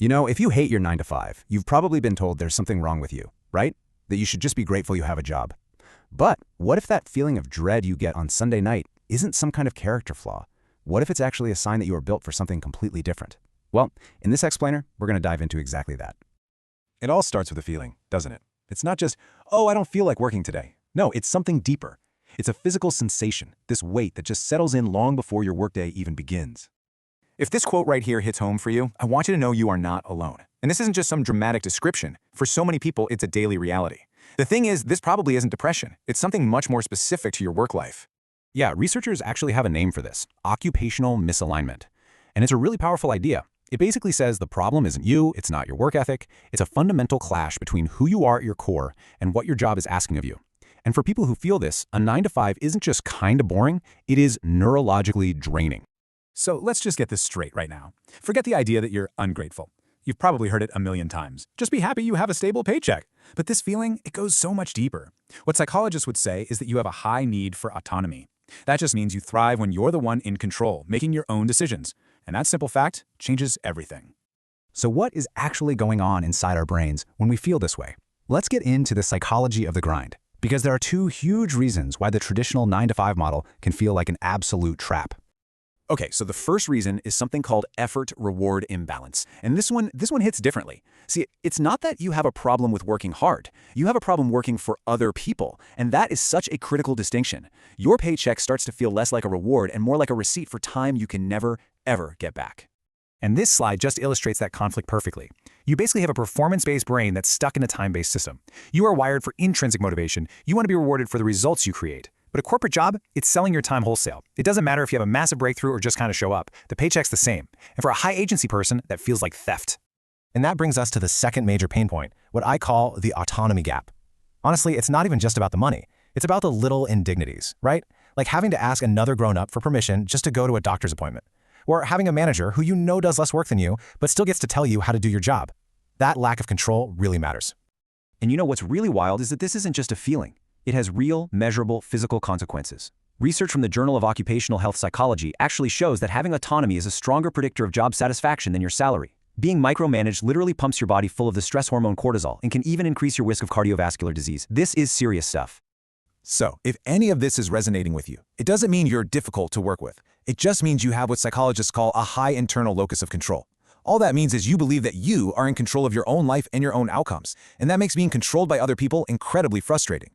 You know, if you hate your 9 to 5, you've probably been told there's something wrong with you, right? That you should just be grateful you have a job. But what if that feeling of dread you get on Sunday night isn't some kind of character flaw? What if it's actually a sign that you are built for something completely different? Well, in this explainer, we're going to dive into exactly that. It all starts with a feeling, doesn't it? It's not just, oh, I don't feel like working today. No, it's something deeper. It's a physical sensation, this weight that just settles in long before your workday even begins. If this quote right here hits home for you, I want you to know you are not alone. And this isn't just some dramatic description. For so many people, it's a daily reality. The thing is, this probably isn't depression. It's something much more specific to your work life. Yeah, researchers actually have a name for this: occupational misalignment. And it's a really powerful idea. It basically says the problem isn't you, it's not your work ethic, it's a fundamental clash between who you are at your core and what your job is asking of you. And for people who feel this, a 9 to 5 isn't just kinda boring, it is neurologically draining. So let's just get this straight right now. Forget the idea that you're ungrateful. You've probably heard it a million times. Just be happy you have a stable paycheck. But this feeling, it goes so much deeper. What psychologists would say is that you have a high need for autonomy. That just means you thrive when you're the one in control, making your own decisions. And that simple fact changes everything. So what is actually going on inside our brains when we feel this way? Let's get into the psychology of the grind, because there are two huge reasons why the traditional 9 to 5 model can feel like an absolute trap. Okay, so the first reason is something called effort-reward imbalance. And this one hits differently. See, it's not that you have a problem with working hard. You have a problem working for other people. And that is such a critical distinction. Your paycheck starts to feel less like a reward and more like a receipt for time you can never, ever get back. And this slide just illustrates that conflict perfectly. You basically have a performance-based brain that's stuck in a time-based system. You are wired for intrinsic motivation. You want to be rewarded for the results you create. But a corporate job, it's selling your time wholesale. It doesn't matter if you have a massive breakthrough or just kind of show up. The paycheck's the same. And for a high agency person, that feels like theft. And that brings us to the second major pain point, what I call the autonomy gap. Honestly, it's not even just about the money. It's about the little indignities, right? Like having to ask another grown-up for permission just to go to a doctor's appointment. Or having a manager who you know does less work than you, but still gets to tell you how to do your job. That lack of control really matters. And you know what's really wild is that this isn't just a feeling. It has real, measurable, physical consequences. Research from the Journal of Occupational Health Psychology actually shows that having autonomy is a stronger predictor of job satisfaction than your salary. Being micromanaged literally pumps your body full of the stress hormone cortisol and can even increase your risk of cardiovascular disease. This is serious stuff. So, if any of this is resonating with you, it doesn't mean you're difficult to work with. It just means you have what psychologists call a high internal locus of control. All that means is you believe that you are in control of your own life and your own outcomes, and that makes being controlled by other people incredibly frustrating.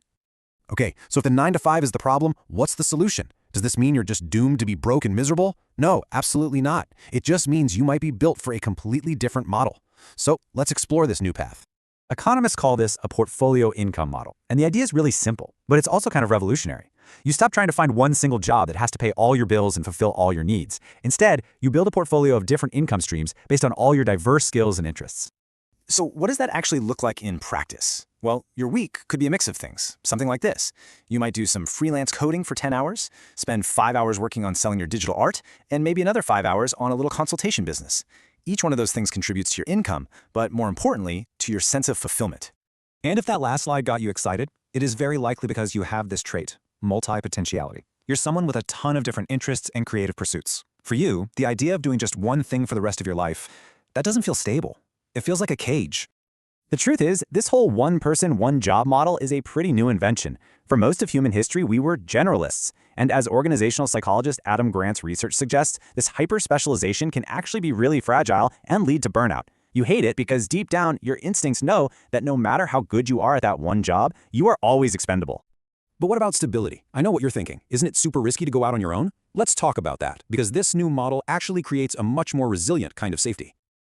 Okay, so if the 9 to 5 is the problem, what's the solution? Does this mean you're just doomed to be broke and miserable? No, absolutely not. It just means you might be built for a completely different model. So let's explore this new path. Economists call this a portfolio income model. And the idea is really simple, but it's also kind of revolutionary. You stop trying to find one single job that has to pay all your bills and fulfill all your needs. Instead, you build a portfolio of different income streams based on all your diverse skills and interests. So what does that actually look like in practice? Well, your week could be a mix of things, something like this. You might do some freelance coding for 10 hours, spend 5 hours working on selling your digital art, and maybe another 5 hours on a little consultation business. Each one of those things contributes to your income, but more importantly, to your sense of fulfillment. And if that last slide got you excited, it is very likely because you have this trait, multi-potentiality. You're someone with a ton of different interests and creative pursuits. For you, the idea of doing just one thing for the rest of your life, that doesn't feel stable. It feels like a cage. The truth is, this whole one-person, one-job model is a pretty new invention. For most of human history, we were generalists. And as organizational psychologist Adam Grant's research suggests, this hyper-specialization can actually be really fragile and lead to burnout. You hate it because deep down, your instincts know that no matter how good you are at that one job, you are always expendable. But what about stability? I know what you're thinking. Isn't it super risky to go out on your own? Let's talk about that, because this new model actually creates a much more resilient kind of safety.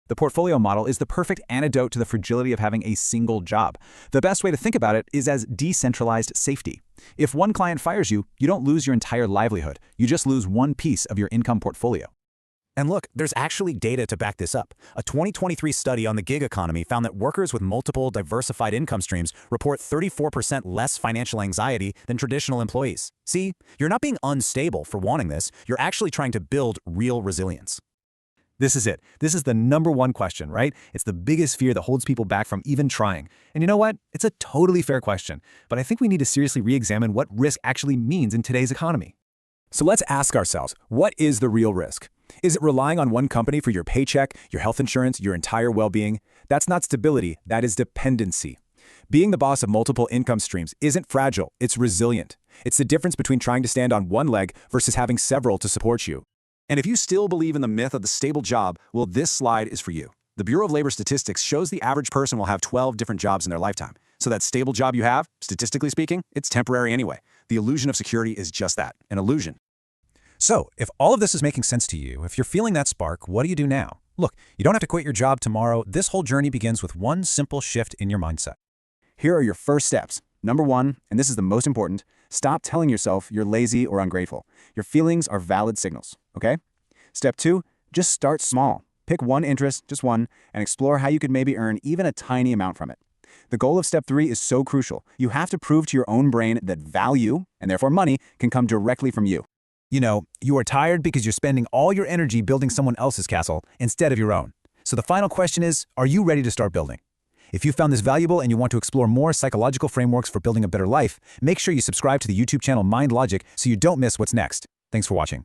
The portfolio model is the perfect antidote to the fragility of having a single job. The best way to think about it is as decentralized safety. If one client fires you, you don't lose your entire livelihood. You just lose one piece of your income portfolio. And look, there's actually data to back this up. A 2023 study on the gig economy found that workers with multiple diversified income streams report 34% less financial anxiety than traditional employees. See, you're not being unstable for wanting this. You're actually trying to build real resilience. This is it. This is the #1 question, right? It's the biggest fear that holds people back from even trying. And you know what? It's a totally fair question, but I think we need to seriously re-examine what risk actually means in today's economy. So let's ask ourselves, what is the real risk? Is it relying on one company for your paycheck, your health insurance, your entire well-being? That's not stability, that is dependency. Being the boss of multiple income streams isn't fragile, it's resilient. It's the difference between trying to stand on one leg versus having several to support you. And if you still believe in the myth of the stable job, well, this slide is for you. The Bureau of Labor Statistics shows the average person will have 12 different jobs in their lifetime. So that stable job you have, statistically speaking, it's temporary anyway. The illusion of security is just that, an illusion. So, if all of this is making sense to you, if you're feeling that spark, what do you do now? Look, you don't have to quit your job tomorrow. This whole journey begins with one simple shift in your mindset. Here are your first steps. Number 1, and this is the most important, stop telling yourself you're lazy or ungrateful. Your feelings are valid signals, okay? Step 2, just start small. Pick one interest, just one, and explore how you could maybe earn even a tiny amount from it. The goal of step 3 is so crucial. You have to prove to your own brain that value, and therefore money, can come directly from you. You know, you are tired because you're spending all your energy building someone else's castle instead of your own. So the final question is, are you ready to start building? If you found this valuable and you want to explore more psychological frameworks for building a better life, make sure you subscribe to the YouTube channel Mind Logic so you don't miss what's next. Thanks for watching.